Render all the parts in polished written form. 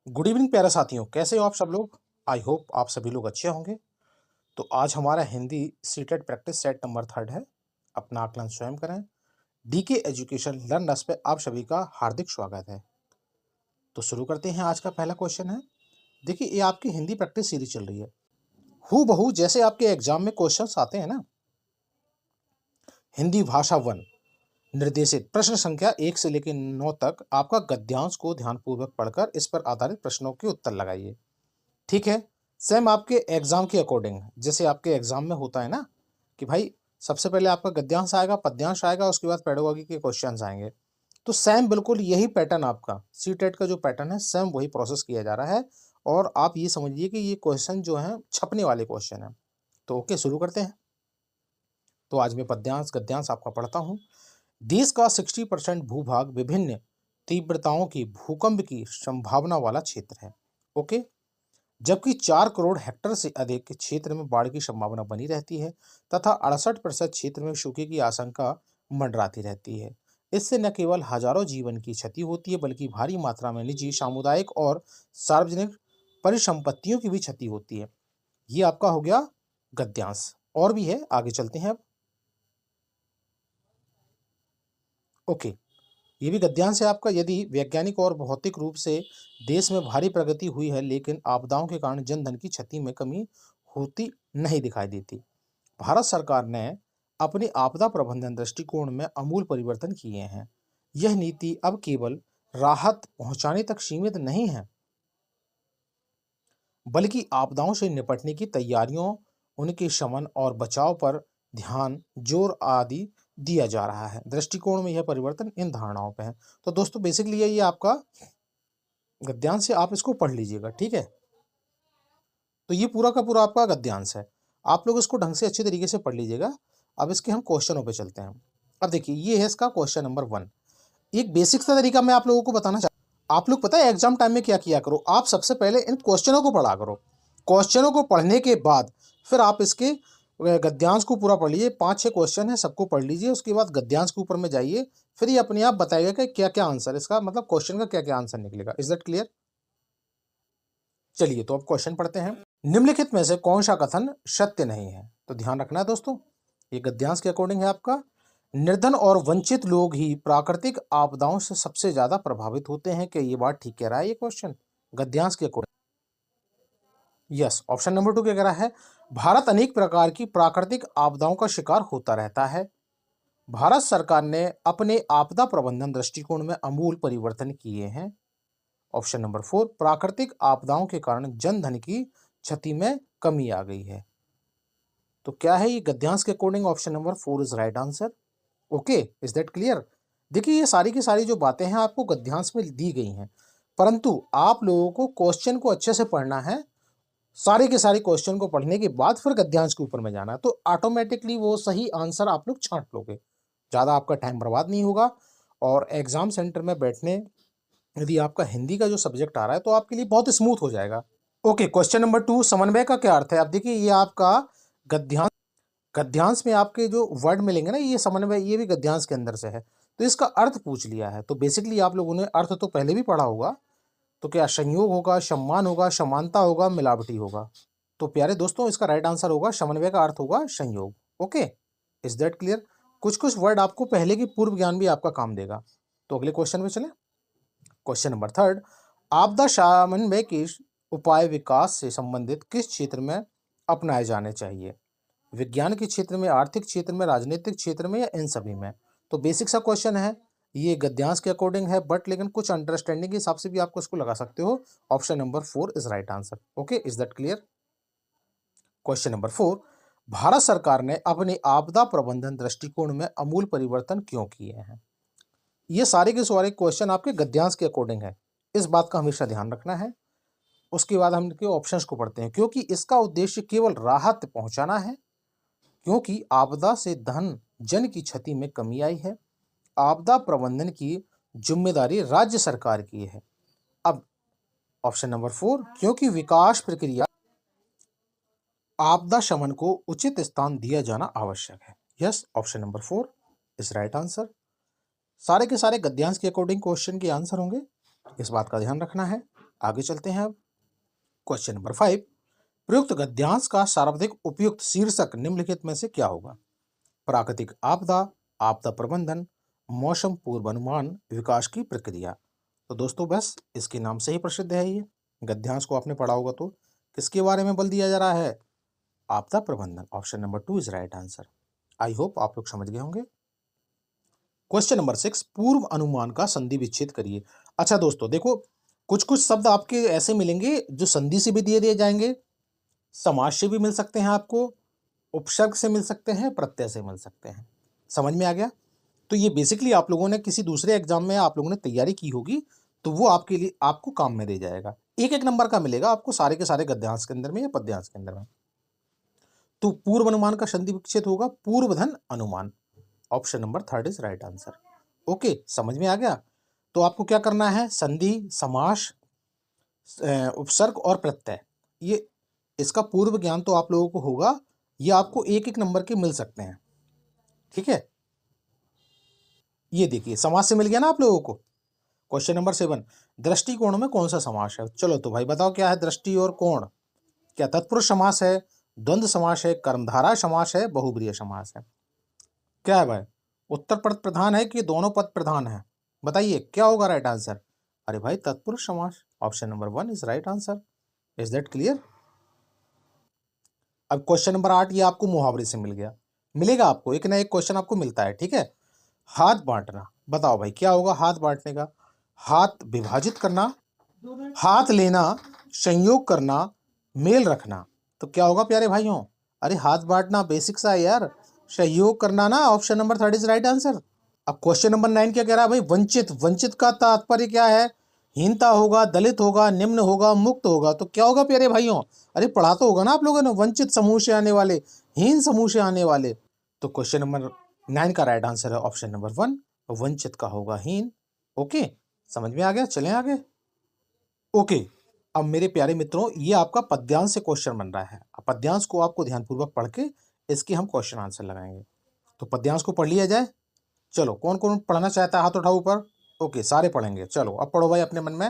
Good evening प्यारे साथियों, कैसे हो आप सब लोग। आई होप आप सभी लोग अच्छे होंगे। तो आज हमारा Hindi CTET practice set number 3 है। अपना आकलन स्वयं करें। डीके एजुकेशन लर्नर्स पे आप सभी का हार्दिक स्वागत है। तो शुरू करते हैं। आज का पहला क्वेश्चन है, देखिए ये आपकी हिंदी प्रैक्टिस सीरीज चल रही है। हूबहू जैसे आपके एग्जाम में क्वेश्चंस आते हैं ना, हिंदी भाषा 1 निर्देशित प्रश्न संख्या 1 से लेकर 9 तक आपका गद्यांश को ध्यानपूर्वक पढ़कर इस पर आधारित प्रश्नों के उत्तर लगाइए। ठीक है। सेम आपके एग्जाम के अकॉर्डिंग, जैसे आपके एग्जाम में होता है ना कि भाई सबसे पहले आपका गद्यांश आएगा, पद्यांश आएगा, उसके बाद पेडागोगी के क्वेश्चंस आएंगे। तो सेम बिल्कुल यही पैटर्न आपका सीटेट का जो पैटर्न है, सेम वही प्रोसेस किया जा रहा है। और आप ये समझिए कि ये क्वेश्चन जो है छपने वाले क्वेश्चन है। तो ओके, शुरू करते हैं। तो आज मैं पद्यांश गद्यांश आपका पढ़ता हूँ। देश का 60% भूभाग विभिन्न तीव्रताओं की भूकंप की संभावना वाला क्षेत्र है। ओके। जबकि 4 करोड़ हेक्टेयर से अधिक क्षेत्र में बाढ़ की संभावना बनी रहती है तथा 68% क्षेत्र में सूखे की आशंका मंडराती रहती है। इससे न केवल हजारों जीवन की क्षति होती है, बल्कि भारी मात्रा में निजी, सामुदायिक और सार्वजनिक परिसंपत्तियों की भी क्षति होती है। ये आपका हो गया गद्यांश। और भी है, आगे चलते हैं अब। ओके, ये भी गद्यांश है आपका। यदि वैज्ञानिक और भौतिक रूप से देश में भारी प्रगति हुई है, लेकिन आपदाओं के कारण जनधन की क्षति में कमी होती नहीं दिखाई देती। भारत सरकार ने अपनी आपदा प्रबंधन दृष्टिकोण में अमूल परिवर्तन किए हैं। यह नीति अब केवल राहत पहुंचाने तक सीमित नहीं है, बल्कि आपदाओं से निपटने की तैयारियों, उनके शमन और बचाव पर ध्यान, जोर आदि दिया जा रहा है। दृष्टिकोण में यह परिवर्तन इन धारणाओं पे है। तो दोस्तों बेसिकली ये आपका गद्यांश से आप इसको पढ़ लीजिएगा, ठीक है। तो ये पूरा का पूरा आपका गद्यांश है। आप लोग इसको ढंग से अच्छे तरीके से पढ़ लीजिएगा। अब इसके हम क्वेश्चनों पे चलते हैं। अब देखिए ये है इसका क्वेश्चन नंबर 1। एक बेसिक सा तरीका मैं आप लोगों को बताना चाहता। आप लोग पता है एग्जाम टाइम में क्या किया करो, आप सबसे पहले इन क्वेश्चनों को पढ़ा करो। क्वेश्चनों को पढ़ने के बाद फिर आप इसके गद्यांश को पूरा पढ़ लीजिए। 5-6 क्वेश्चन है, सबको पढ़ लीजिए। उसके बाद गद्यांश के ऊपर में जाइए, फिर ये अपने आप बताएगा कि क्या क्या आंसर, इसका मतलब क्वेश्चन का क्या क्या आंसर निकलेगा। Is that clear? चलिए तो अब क्वेश्चन पढ़ते हैं। निम्नलिखित में से कौन सा कथन सत्य नहीं है? तो ध्यान रखना है दोस्तों, ये गद्यांश के अकॉर्डिंग है आपका। निर्धन और वंचित लोग ही प्राकृतिक आपदाओं से सबसे ज्यादा प्रभावित होते हैं। क्या ये बात ठीक कह रहा है ये क्वेश्चन गद्यांश के अकॉर्डिंग? यस, ऑप्शन नंबर 2 क्या कह रहा है? भारत अनेक प्रकार की प्राकृतिक आपदाओं का शिकार होता रहता है। भारत सरकार ने अपने आपदा प्रबंधन दृष्टिकोण में अमूल परिवर्तन किए हैं। ऑप्शन नंबर 4, प्राकृतिक आपदाओं के कारण जनधन की क्षति में कमी आ गई है। तो क्या है ये गद्यांश के according? Option number 4 is right answer. Okay, is that clear? देखिए ये सारी की सारी जो बातें हैं आपको गद्यांश में दी गई हैं, परंतु आप लोगों को क्वेश्चन को अच्छे से पढ़ना है। सारे के सारे क्वेश्चन को पढ़ने के बाद फिर गद्यांश के ऊपर में जाना है, तो ऑटोमेटिकली वो सही आंसर आप लोग छांट लोगे। ज़्यादा आपका टाइम बर्बाद नहीं होगा। और एग्जाम सेंटर में बैठने, यदि आपका हिंदी का जो सब्जेक्ट आ रहा है तो आपके लिए बहुत स्मूथ हो जाएगा। ओके, क्वेश्चन नंबर 2, समन्वय का क्या अर्थ है? अब देखिए ये आपका गद्यांश, गद्यांश में आपके जो वर्ड मिलेंगे ना, ये समन्वय, ये भी गद्यांश के अंदर से है। तो इसका अर्थ पूछ लिया है। तो बेसिकली आप लोगों ने अर्थ तो पहले भी पढ़ा होगा। तो क्या संयोग होगा, सम्मान होगा, समानता होगा, मिलावटी होगा? तो प्यारे दोस्तों इसका राइट आंसर होगा समन्वय का अर्थ होगा संयोग। Okay, is that clear? कुछ कुछ वर्ड आपको पहले की पूर्व ज्ञान भी आपका काम देगा। तो अगले क्वेश्चन में चले। क्वेश्चन नंबर 3, आपदा समन्वय के उपाय विकास से संबंधित किस क्षेत्र में अपनाए जाने चाहिए? विज्ञान के क्षेत्र में, आर्थिक क्षेत्र में, राजनीतिक क्षेत्र में, या इन सभी में? तो बेसिक सा क्वेश्चन है, ये गद्यांश के अकॉर्डिंग है, बट लेकिन कुछ अंडरस्टैंडिंग के हिसाब से भी आपको इसको लगा सकते हो। Option number 4 is right answer. Okay, is that clear? Question number 4, Bharat सरकार ने अपने आपदा प्रबंधन दृष्टिकोण में अमूल परिवर्तन क्यों किए हैं? ये सारे के सारे क्वेश्चन आपके गद्यांश के अकॉर्डिंग है, इस बात का हमेशा ध्यान रखना है। उसके बाद हम इनके ऑप्शंस को पढ़ते हैं। क्योंकि इसका उद्देश्य केवल राहत पहुंचाना है, क्योंकि आपदा से धन जन की क्षति में कमी आई है, आपदा प्रबंधन की जिम्मेदारी राज्य सरकार की है। अब ऑप्शन नंबर 4, क्योंकि विकास प्रक्रिया आपदा शमन को उचित स्थान दिया जाना आवश्यक है। Yes, option number 4 is right answer. सारे के सारे गद्यांश के अकॉर्डिंग क्वेश्चन के आंसर होंगे, इस बात का ध्यान रखना है। आगे चलते हैं अब। क्वेश्चन नंबर 5, प्रयुक्त गद्यांश का सर्वाधिक उपयुक्त शीर्षक निम्नलिखित में से क्या होगा? प्राकृतिक आपदा, आपदा प्रबंधन, मौसम पूर्वानुमान, विकास की प्रक्रिया। तो दोस्तों बस इसके नाम से ही प्रसिद्ध है ये। गद्यांश को आपने पढ़ा होगा तो किसके बारे में बल दिया जा रहा है? आपदा प्रबंधन। Option number 2 is right answer. I hope आप लोग समझ गए होंगे। क्वेश्चन नंबर 6, पूर्व अनुमान का संधि विच्छेद करिए। अच्छा दोस्तों देखो, कुछ कुछ शब्द आपके ऐसे मिलेंगे जो संधि से भी दिए जाएंगे, समास से भी मिल सकते हैं आपको, उपसर्ग से मिल सकते हैं, प्रत्यय से मिल सकते हैं। समझ में आ गया? तो ये बेसिकली आप लोगों ने किसी दूसरे एग्जाम में आप लोगों ने तैयारी की होगी तो वो आपके लिए आपको काम में दे जाएगा। एक एक नंबर का मिलेगा आपको सारे के सारे गद्यांश के अंदर में या पद्यांश के अंदर में। तो पूर्व अनुमान का संधि विच्छेद होगा पूर्वधन अनुमान। Option number 3 is right answer. Okay, समझ में आ गया? तो आपको क्या करना है? संधि, समास, उपसर्ग और प्रत्यय, ये इसका पूर्व ज्ञान तो आप लोगों को होगा। ये आपको एक एक नंबर के मिल सकते हैं, ठीक है? ये देखिए समास से मिल गया ना आप लोगों को। क्वेश्चन नंबर 7, दृष्टिकोण में कौन सा समास है? चलो तो भाई बताओ क्या है दृष्टि और कोण? क्या तत्पुरुष समास है, द्वंद्व समास है, कर्मधारय समास है, बहुब्रीहि समास है? क्या है भाई? उत्तर पद प्रधान है कि दोनों पद प्रधान है? बताइए क्या होगा राइट आंसर? अरे भाई तत्पुरुष समास। Option number 1 is right answer. Is that clear? अब क्वेश्चन नंबर 8, ये आपको मुहावरे से मिल गया, मिलेगा आपको एक ना एक क्वेश्चन आपको मिलता है, ठीक है? हाथ बांटना, बताओ भाई क्या होगा हाथ बांटने का? हाथ विभाजित करना, हाथ लेना, संयोग करना, मेल रखना। तो क्या होगा प्यारे भाइयों? अरे हाथ बांटना बेसिक सा है यार, सहयोग करना ना। Option number 3 is right answer. अब क्वेश्चन नंबर 9 क्या कह रहा है भाई? वंचित, वंचित का तात्पर्य क्या है? हीनता होगा, दलित होगा, निम्न होगा, मुक्त होगा। तो क्या होगा प्यारे भाइयों? अरे पढ़ा तो होगा ना आप लोगों ने, वंचित समूह से आने वाले, हीन समूह से आने वाले। तो क्वेश्चन नंबर 9 का राइट आंसर है ऑप्शन नंबर 1, वंचित का होगा हीन। ओके, समझ में आ गया? चलें आगे। ओके, अब मेरे प्यारे मित्रों ये आपका पद्यांश से क्वेश्चन बन रहा है। अब पद्यांश को आपको ध्यानपूर्वक पढ़ के इसके हम क्वेश्चन आंसर लगाएंगे। तो पद्यांश को पढ़ लिया जाए। चलो कौन कौन पढ़ना चाहता है हाथ उठाओ ऊपर। ओके, सारे पढ़ेंगे। चलो अब पढ़ो भाई अपने मन में।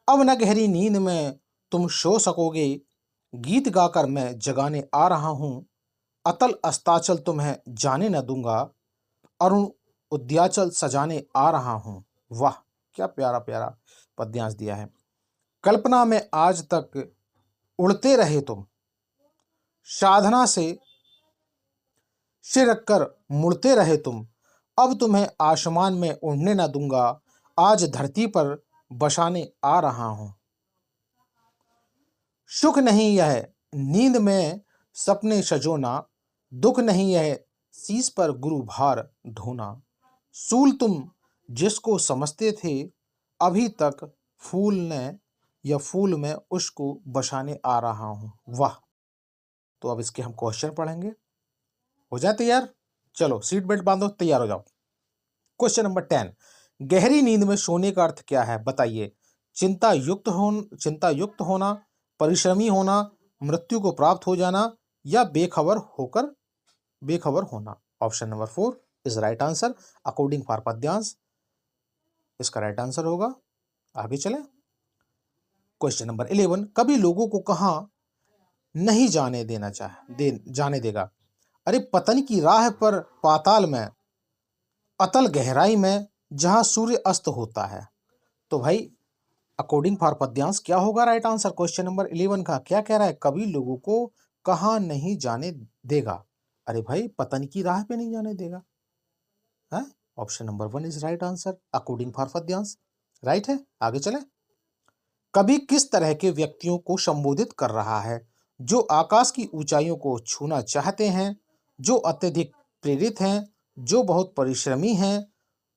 अब न गहरी नींद में तुम सो सकोगे, गीत गाकर मैं जगाने आ रहा हूं, अतल अस्ताचल तुम्हें जाने न दूंगा, अरुण उद्याचल सजाने आ रहा हूं। वाह, क्या प्यारा प्यारा पद्यांश दिया है। कल्पना में आज तक उड़ते रहे तुम, साधना से सिर रखकर मुड़ते रहे तुम, अब तुम्हें आसमान में उड़ने न दूंगा, आज धरती पर बसाने आ रहा हूं। सुख नहीं यह नींद में सपने सजोना, दुख नहीं यह शीश पर गुरु भार ढोना, सूल तुम जिसको समझते थे, अभी तक फूल ने या फूल में उसको बसाने आ रहा हूं। वाह। तो अब इसके हम क्वेश्चन पढ़ेंगे। हो जाए तैयार? चलो सीट बेल्ट बांधो, तैयार हो जाओ। क्वेश्चन नंबर 10, गहरी नींद में सोने का अर्थ क्या है? बताइए। चिंता युक्त होना, परिश्रमी होना, मृत्यु को प्राप्त हो जाना, या बेखबर होना। Option number 4 is right answer according for पद्यांश। इसका राइट आंसर होगा। आगे चलें। क्वेश्चन नंबर 11, कभी लोगों को कहां नहीं जाने देगा? अरे पतन की राह पर, पाताल में, अतल गहराई में, जहां सूर्य अस्त होता है। तो भाई अकॉर्डिंग फॉर पद्यांश क्या होगा राइट आंसर? क्वेश्चन नंबर 11 का क्या कह रहा है? कभी लोगों को कहां नहीं जाने देगा? अरे भाई पतन की राह पे नहीं जाने देगा है। Option number 1 is right answer according for पद्यांश। राइट है। आगे चले। कभी किस तरह के व्यक्तियों को संबोधित कर रहा है? जो आकाश की ऊंचाइयों को छूना चाहते हैं, जो अत्यधिक प्रेरित हैं, जो बहुत परिश्रमी हैं,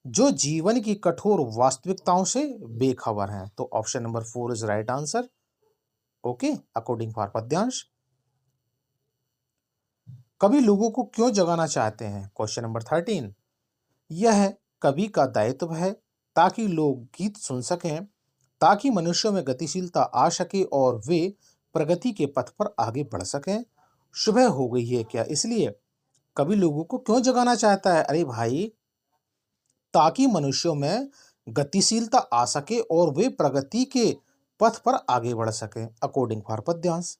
जो जीवन की कठोर वास्तविकताओं से बेखबर हैं। तो option number 4 is right answer. Okay, according for पद्यांश। कवि लोगों को क्यों जगाना चाहते हैं? क्वेश्चन नंबर 13, यह कवि का दायित्व है ताकि लोग गीत सुन सकें, ताकि मनुष्यों में गतिशीलता आ सके और वे प्रगति के पथ पर आगे बढ़ सकें। सुबह हो गई है क्या? इसलिए कवि लोगों को क्यों जगाना चाहता है? अरे भाई ताकि मनुष्यों में गतिशीलता आ सके और वे प्रगति के पथ पर आगे बढ़ सके, अकॉर्डिंग फॉर पद्यांश,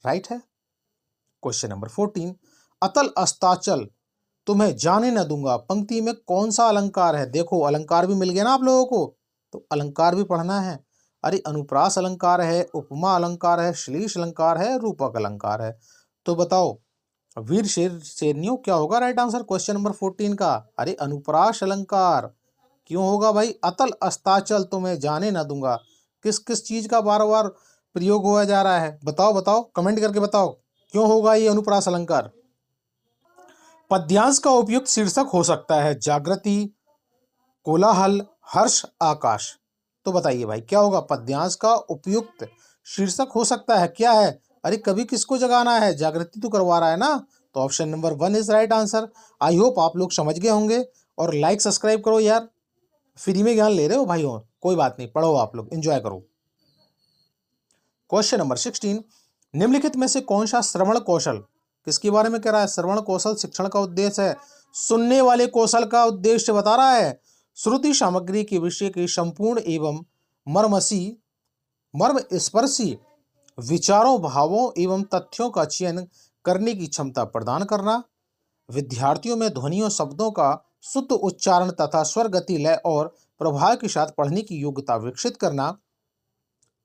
राइट है। क्वेश्चन नंबर 14, अतल अस्ताचल तुम्हें जाने न दूंगा पंक्ति में कौन सा अलंकार है? देखो अलंकार भी मिल गया ना आप लोगों को, तो अलंकार भी पढ़ना है। अरे अनुप्रास अलंकार है, उपमा अलंकार है, श्लीष अलंकार है, रूपक अलंकार है। तो बताओ वीर शेर शेरनियों क्या होगा राइट आंसर क्वेश्चन नंबर 14 का? अरे अनुप्रास अलंकार। क्यों होगा भाई? अतल अस्ताचल तुम्हें जाने न दूंगा, किस किस चीज का बार बार प्रयोग हुआ जा रहा है? बताओ बताओ, कमेंट करके बताओ क्यों होगा ये अनुप्रास अलंकार। पद्यांश का उपयुक्त शीर्षक हो सकता है जागृति, कोलाहल, हर्ष, आकाश। तो बताइए भाई क्या होगा? पद्यांश का उपयुक्त शीर्षक हो सकता है, क्या है? अरे कभी किसको जगाना है? जागृति तो करवा रहा है ना, तो option number 1 is right answer. I hope आप लोग समझ गए होंगे, और लाइक सब्सक्राइब करो यार, फ्री में ज्ञान ले रहे हो भाइयों, कोई बात नहीं, पढ़ो आप लोग, एंजॉय करो। क्वेश्चन नंबर 16, निम्नलिखित में से कौन सा श्रवण कौशल, किसके बारे में कह रहा है? श्रवण कौशल शिक्षण का उद्देश्य है, सुनने वाले कौशल का उद्देश्य बता रहा है। श्रुति सामग्री के विषय के संपूर्ण एवं मर्म स्पर्शी विचारों, भावों एवं तथ्यों का चयन करने की क्षमता प्रदान करना, विद्यार्थियों में ध्वनियों शब्दों का शुद्ध उच्चारण तथा स्वर गति लय और प्रभाव के साथ पढ़ने की योग्यता विकसित करना,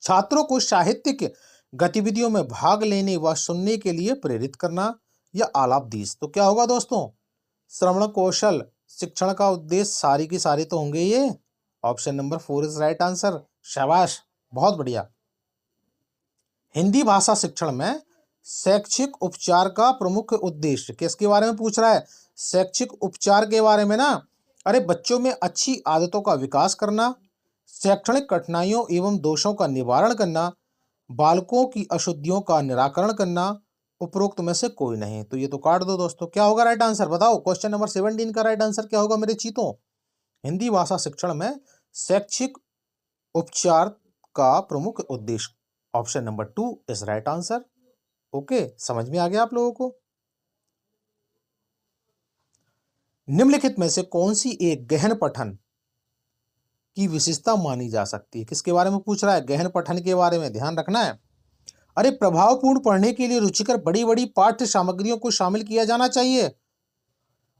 छात्रों को साहित्यिक गतिविधियों में भाग लेने व सुनने के लिए प्रेरित करना, या आलापदीश। तो क्या होगा दोस्तों? श्रवण कौशल शिक्षण का उद्देश्य सारी की सारी तो होंगे ये। Option number 4 is right answer. शाबाश, बहुत बढ़िया। हिंदी भाषा शिक्षण में शैक्षिक उपचार का प्रमुख उद्देश्य, किसके बारे में पूछ रहा है? शैक्षिक उपचार के बारे में ना। अरे बच्चों में अच्छी आदतों का विकास करना, शैक्षणिक कठिनाइयों एवं दोषों का निवारण करना, बालकों की अशुद्धियों का निराकरण करना, उपरोक्त में से कोई नहीं। तो ये तो काट दो दोस्तों, क्या होगा राइट आंसर? बताओ क्वेश्चन नंबर 17 का राइट आंसर क्या होगा मेरे चीतों? हिंदी भाषा शिक्षण में शैक्षिक उपचार का प्रमुख उद्देश्य, option number 2 is right answer. Okay, समझ में आ गया आप लोगों को? निम्नलिखित में से कौन सी एक गहन पठन की विशेषता मानी जा सकती है? किसके बारे में पूछ रहा है? गहन पठन के बारे में, ध्यान रखना है। अरे प्रभावपूर्ण पढ़ने के लिए रुचिकर बड़ी बड़ी पाठ्य सामग्रियों को शामिल किया जाना चाहिए।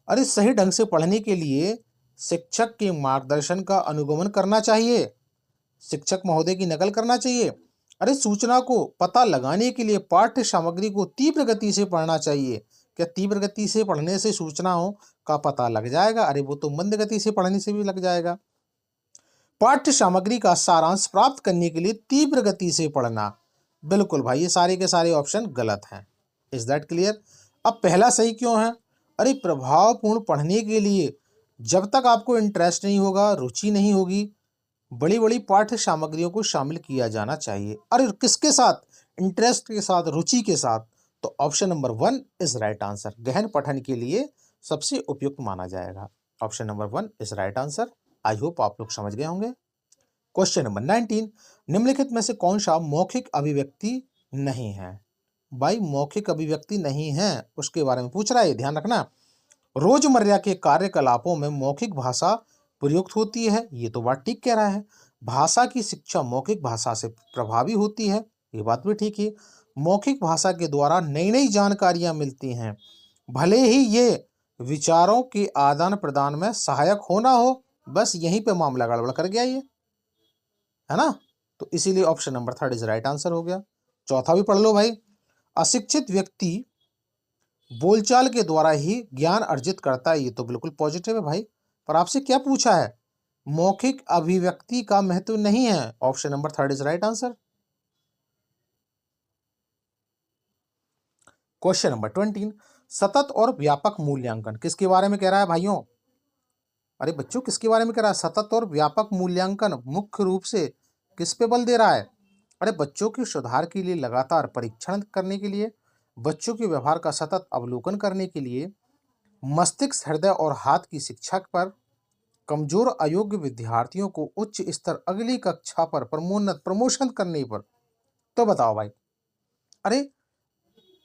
अरे सही ढंग से पढ़ने के लिए शिक्षक के मार्गदर्शन का अनुगमन करना चाहिए, शिक्षक महोदय की नकल करना चाहिए। अरे सूचना को पता लगाने के लिए पाठ्य सामग्री को तीव्र गति से पढ़ना चाहिए। क्या तीव्र गति से पढ़ने से सूचनाओं का पता लग जाएगा? अरे वो तो मंद गति से पढ़ने से भी लग जाएगा। पाठ्य सामग्री का सारांश प्राप्त करने के लिए तीव्र गति से पढ़ना, बिल्कुल भाई ये सारे के सारे ऑप्शन गलत हैं। Is that clear? अब पहला सही क्यों है? अरे प्रभावपूर्ण पढ़ने के लिए जब तक आपको इंटरेस्ट नहीं होगा, रुचि नहीं होगी, बड़ी बड़ी पाठ्य सामग्रियों को शामिल किया जाना चाहिए। अरे किसके साथ? इंटरेस्ट के साथ, रुचि के साथ। तो option number 1 is right answer, गहन पठन के लिए सबसे उपयुक्त माना जाएगा। Option number 1 is right answer. I hope आप लोग समझ गए होंगे। क्वेश्चन नंबर 19, निम्नलिखित में से कौन सा मौखिक अभिव्यक्ति नहीं है? भाई मौखिक अभिव्यक्ति नहीं है उसके बारे में पूछ रहा है, ध्यान रखना। रोजमर्रा के कार्यकलापों में मौखिक भाषा प्रयुक्त होती है, ये तो बात ठीक कह रहा है। भाषा की शिक्षा मौखिक भाषा से प्रभावी होती है, ये बात भी ठीक है। मौखिक भाषा के द्वारा नई नई जानकारियां मिलती हैं, भले ही ये विचारों के आदान प्रदान में सहायक हो ना हो। बस यहीं पे मामला गड़बड़ कर गया ये, है ना? तो इसीलिए option number 3 is right answer हो गया। चौथा भी पढ़ लो भाई। अशिक्षित व्यक्ति बोलचाल के द्वारा ही ज्ञान अर्जित करता है, ये तो बिल्कुल पॉजिटिव है भाई। पर आपसे क्या पूछा है? मौखिक अभिव्यक्ति का महत्व नहीं है। Option number 3 is right answer. Question number 20, सतत और व्यापक मूल्यांकन किसके बारे में कह रहा है भाइयों? अरे बच्चों किसके बारे में कह रहा है? सतत और व्यापक मूल्यांकन मुख्य रूप से किस पे बल दे रहा है? अरे बच्चों के सुधार के लिए लगातार परीक्षण करने के लिए, बच्चों के व्यवहार का सतत अवलोकन करने के लिए, मस्तिष्क, हृदय और हाथ की शिक्षा पर, कमजोर अयोग्य विद्यार्थियों को उच्च स्तर अगली कक्षा पर प्रमोशन करने पर। तो बताओ भाई, अरे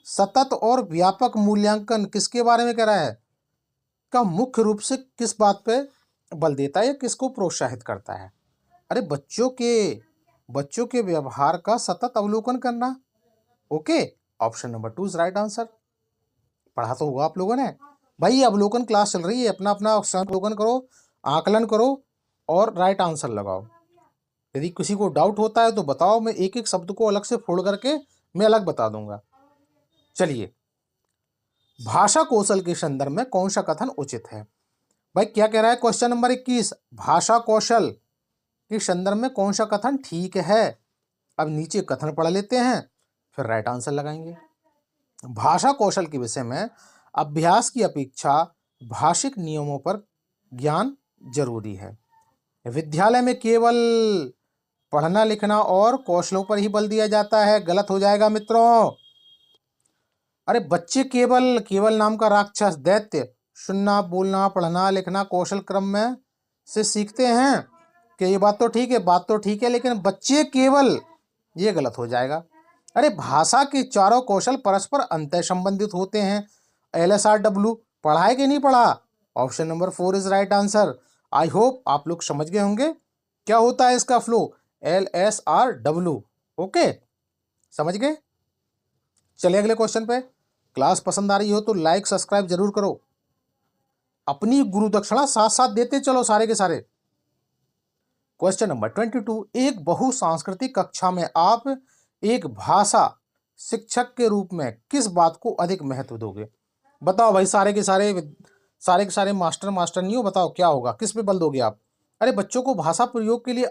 सतत और व्यापक मूल्यांकन किसके बारे में कह रहा है? का मुख्य रूप से किस बात पे बल देता है या किसको प्रोत्साहित करता है? अरे बच्चों के बच्चों के व्यवहार का सतत अवलोकन करना। Okay, option number 2 is right answer. पढ़ा तो होगा आप लोगों ने भाई, ये अवलोकन क्लास चल रही है, अपना अपना स्वयं अवलोकन करो, आकलन करो और राइट आंसर लगाओ। यदि किसी को डाउट होता है तो बताओ, मैं एक एक शब्द को अलग से फोड़ करके मैं अलग बता दूंगा। चलिए, भाषा कौशल के संदर्भ में कौन सा कथन उचित है? भाई क्या कह रहा है क्वेश्चन नंबर 21, भाषा कौशल के संदर्भ में कौन सा कथन ठीक है। अब नीचे कथन पढ़ लेते हैं, फिर राइट आंसर लगाएंगे। भाषा कौशल के विषय में अभ्यास की अपेक्षा भाषिक नियमों पर ज्ञान जरूरी है। विद्यालय में केवल पढ़ना लिखना और कौशलों पर ही बल दिया जाता है, गलत हो जाएगा मित्रों। अरे बच्चे केवल केवल नाम का राक्षस दैत्य सुनना बोलना पढ़ना लिखना कौशल क्रम में से सीखते हैं कि ये बात तो ठीक है, बात तो ठीक है, लेकिन बच्चे केवल, ये गलत हो जाएगा। अरे भाषा के चारों कौशल परस्पर अंतः संबंधित होते हैं। LSRW पढ़ा है कि नहीं पढ़ा? Option number 4 is right answer. I hope आप लोग समझ गए होंगे क्या होता है इसका फ्लो, LSRW। ओके, समझ गए? चलिए अगले क्वेश्चन पे। क्लास पसंद आ रही हो तो लाइक सब्सक्राइब जरूर करो, अपनी गुरु दक्षिणा साथ साथ देते चलो सारे के सारे। क्वेश्चन नंबर 22, एक बहुसांस्कृतिक कक्षा में आप एक भाषा शिक्षक के रूप में किस बात को अधिक महत्व दोगे? बताओ भाई, सारे के सारे मास्टर नहीं हो, बताओ क्या होगा, किस पे बल दोगे आप? अरे बच्चों को भाषा प्रयोग के लिए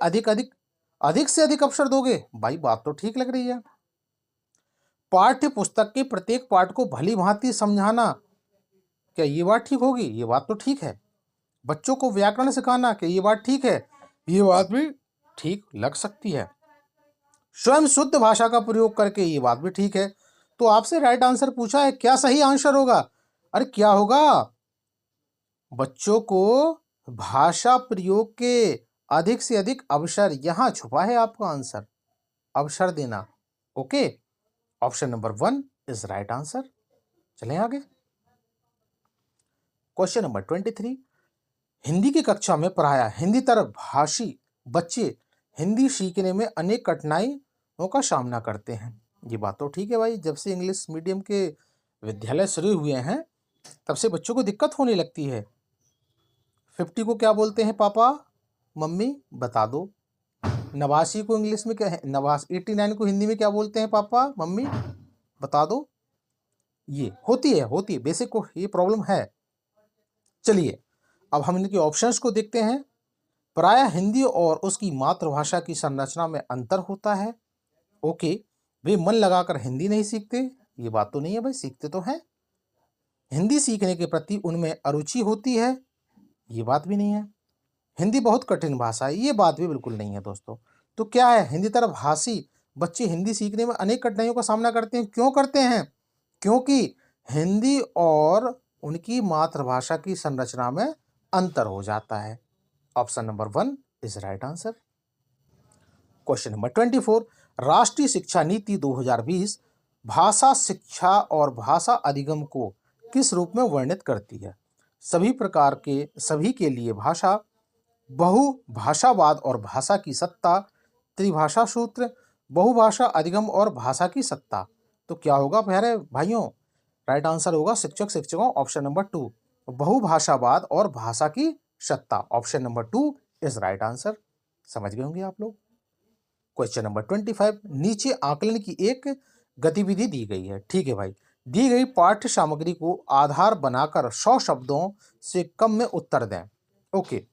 अधिक से अधिक अवसर दोगे। भाई बात तो ठीक लग रही है। पाठ्य पुस्तक के प्रत्येक पाठ को भली भांति समझाना, क्या ये बात ठीक होगी? ये बात तो ठीक है। बच्चों को व्याकरण सिखाना, क्या ये बात ठीक है? ये बात भी ठीक लग सकती है। स्वयं शुद्ध भाषा का प्रयोग करके, ये बात भी ठीक है। तो आपसे राइट आंसर पूछा है, क्या सही आंसर होगा? अरे क्या होगा? बच्चों को भाषा प्रयोग के अधिक से अधिक अवसर, यहां छुपा है आपका आंसर, अवसर देना। Okay, option number 1 is right answer. चलें आगे। क्वेश्चन नंबर 23, हिंदी की कक्षा में प्रायः हिंदी तरफ भाषी बच्चे हिंदी सीखने में अनेक कठिनाइयों का सामना करते हैं। ये बात तो ठीक है भाई, जब से इंग्लिश मीडियम के विद्यालय शुरू हुए हैं तब से बच्चों को दिक्कत होने लगती है। 50 को क्या बोलते हैं पापा मम्मी बता दो। 89 को इंग्लिश में क्या है, 89 को हिंदी में क्या बोलते हैं पापा मम्मी बता दो। ये होती है बेसिक को ये प्रॉब्लम है। चलिए अब हम इनके ऑप्शंस को देखते हैं। प्रायः हिंदी और उसकी मातृभाषा की संरचना में अंतर होता है। ओके, वे मन लगाकर हिंदी नहीं सीखते, ये बात तो नहीं है भाई, सीखते तो हैं। हिंदी सीखने के प्रति उनमें अरुचि होती है, ये बात भी नहीं है। हिंदी बहुत कठिन भाषा है, ये बात भी बिल्कुल नहीं है दोस्तों। तो क्या है, हिंदी तरफ भाषी बच्चे हिंदी सीखने में अनेक कठिनाइयों का सामना करते हैं। क्यों करते हैं? क्योंकि हिंदी और उनकी मातृभाषा की संरचना में अंतर हो जाता है। Option number 1 is right answer. Question number 24, राष्ट्रीय शिक्षा नीति 2020 भाषा शिक्षा और भाषा अधिगम को किस रूप में वर्णित करती है? सभी के लिए भाषा, बहुभाषावाद और भाषा की सत्ता, त्रिभाषा सूत्र, बहुभाषा अधिगम और भाषा की सत्ता। तो क्या होगा प्यारे भाइयों? राइट आंसर होगा शिक्षकों ऑप्शन नंबर 2, बहुभाषावाद और भाषा की सत्ता। Option number 2 is right answer. समझ गए होंगे आप लोग। क्वेश्चन नंबर 25, नीचे आकलन की एक गतिविधि दी गई है। ठीक है भाई, दी गई पाठ्य सामग्री को आधार बनाकर 100 शब्दों से कम में उत्तर दें। ओके,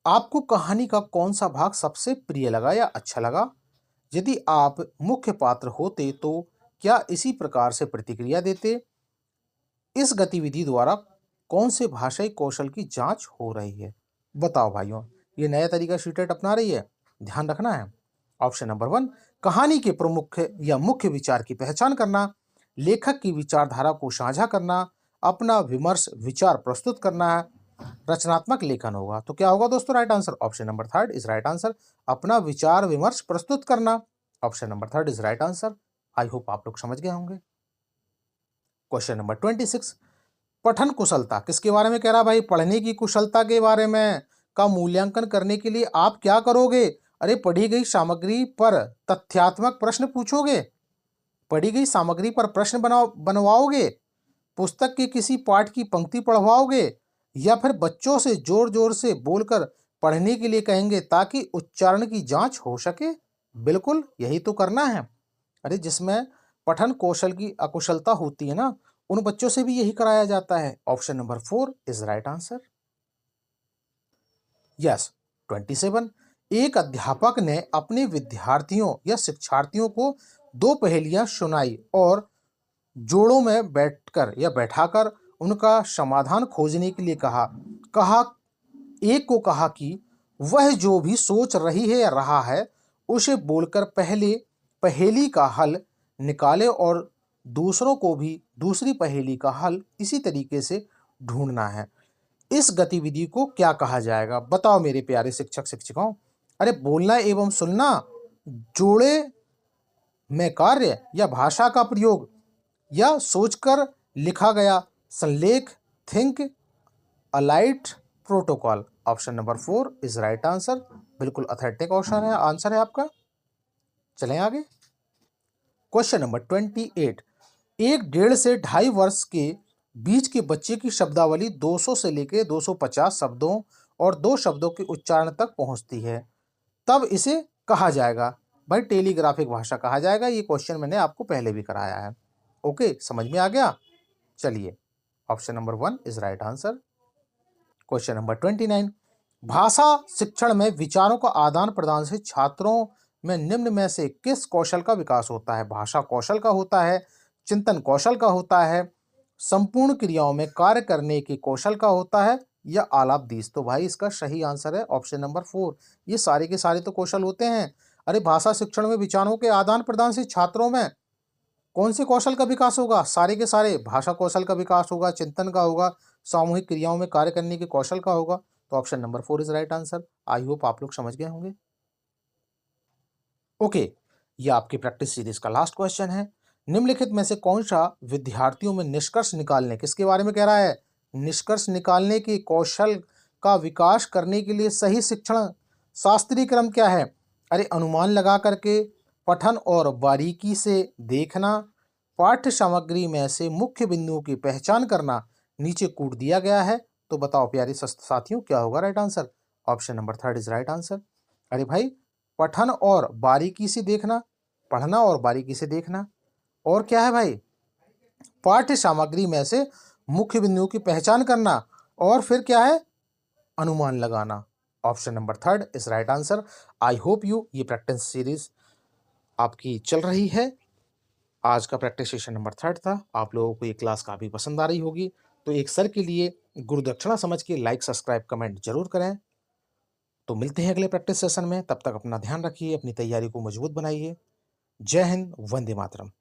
आपको कहानी का कौन सा भाग सबसे प्रिय लगा या अच्छा लगा? यदि आप मुख्य पात्र होते तो क्या इसी प्रकार से प्रतिक्रिया देते? इस गतिविधि द्वारा कौन से भाषाई कौशल की जांच हो रही है? बताओ भाइयों, ये नया तरीका सीटेट अपना रही है, ध्यान रखना है। ऑप्शन नंबर 1, कहानी के प्रमुख या मुख्य विचार की पहचान करना, लेखक की विचारधारा को साझा करना, अपना विमर्श विचार प्रस्तुत करना है, रचनात्मक लेखन होगा। तो क्या होगा दोस्तों right answer? Option number 3 is right answer, अपना विचार विमर्श प्रस्तुत करना। Option number 3 is right answer. I hope आप लोग समझ गए होंगे। क्वेश्चन नंबर 26, पठन कुशलता किसके बारे में कह रहा भाई? पढ़ने की कुशलता के बारे में का मूल्यांकन करने के लिए आप क्या करोगे? अरे पढ़ी गई सामग्री पर तथ्यात्मक प्रश्न पूछोगे, पढ़ी गई सामग्री पर प्रश्न बनवाओगे, पुस्तक के किसी पाठ की पंक्ति पढ़वाओगे, या फिर बच्चों से जोर जोर से बोलकर पढ़ने के लिए कहेंगे ताकि उच्चारण की जांच हो सके? बिल्कुल यही तो करना है। अरे जिसमें पठन कौशल की अकुशलता होती है ना, उन बच्चों से भी यही कराया जाता है। Option number 4 is right answer. Yes. 27, एक अध्यापक ने अपने विद्यार्थियों या शिक्षार्थियों को दो पहेलियां सुनाई और जोड़ों में बैठकर या बैठाकर उनका समाधान खोजने के लिए कहा कहा एक को कहा कि वह जो भी सोच रही है या रहा है उसे बोलकर पहले पहेली का हल निकाले और दूसरों को भी दूसरी पहेली का हल इसी तरीके से ढूंढना है। इस गतिविधि को क्या कहा जाएगा? बताओ मेरे प्यारे शिक्षक शिक्षिकाओं। अरे बोलना एवं सुनना, जोड़े में कार्य या भाषा का प्रयोग, या सोचकर लिखा गया संलेख, think alight protocol. Option number 4 is right answer. बिल्कुल अथेंटिक ऑप्शन है, आंसर है आपका। चलें आगे। क्वेश्चन नंबर 28, एक 1.5 से 2.5 वर्ष के बीच के बच्चे की शब्दावली 200 से लेकर 250 शब्दों और 2 शब्दों के उच्चारण तक पहुंचती है, तब इसे कहा जाएगा? भाई टेलीग्राफिक भाषा कहा जाएगा। ये क्वेश्चन मैंने आपको पहले भी कराया है। ओके, समझ में आ गया? चलिए, option number 1 is right answer. Question number 29, भाषा शिक्षण में विचारों का आदान प्रदान से छात्रों में निम्न में से किस कौशल का विकास होता है? भाषा कौशल का होता है, चिंतन कौशल का होता है, संपूर्ण क्रियाओं में कार्य करने के कौशल का होता है, या आलापदीश? तो भाई इसका सही आंसर है ऑप्शन नंबर 4। ये सारे के सारे तो कौशल होते हैं। अरे भाषा शिक्षण में विचारों के आदान प्रदान से छात्रों में कौन से कौशल का विकास होगा? सारे के सारे भाषा कौशल का विकास होगा, चिंतन का होगा, सामूहिक क्रियाओं में कार्य करने के कौशल का होगा। तो option number 4 is right answer. I hope आप लोग समझ गए होंगे। ओके, ये आपकी प्रैक्टिस सीरीज का लास्ट क्वेश्चन है। निम्नलिखित में से कौन सा विद्यार्थियों में निष्कर्ष निकालने, किसके बारे में कह रहा है? निष्कर्ष निकालने के कौशल का विकास करने के लिए सही शिक्षण शास्त्रीय क्रम क्या है? अरे अनुमान लगा करके, पठन और बारीकी से देखना, पाठ्य सामग्री में से मुख्य बिंदुओं की पहचान करना, नीचे कूट दिया गया है। तो बताओ प्यारे साथियों क्या होगा right answer? Option number 3 is right answer. अरे भाई पठन और बारीकी से देखना, पढ़ना और बारीकी से देखना, और क्या है भाई? पाठ्य सामग्री में से मुख्य बिंदुओं की पहचान करना, और फिर क्या है? अनुमान लगाना। Option number 3 is right answer. I hope you ये प्रैक्टिस सीरीज आपकी चल रही है। आज का प्रैक्टिस सेशन नंबर 3 था। आप लोगों को ये क्लास काफ़ी पसंद आ रही होगी। तो एक सर के लिए गुरुदक्षिणा समझ के लाइक, सब्सक्राइब, कमेंट जरूर करें। तो मिलते हैं अगले प्रैक्टिस सेशन में। तब तक अपना ध्यान रखिए, अपनी तैयारी को मजबूत बनाइए। जय हिंद, वंदे मातरम।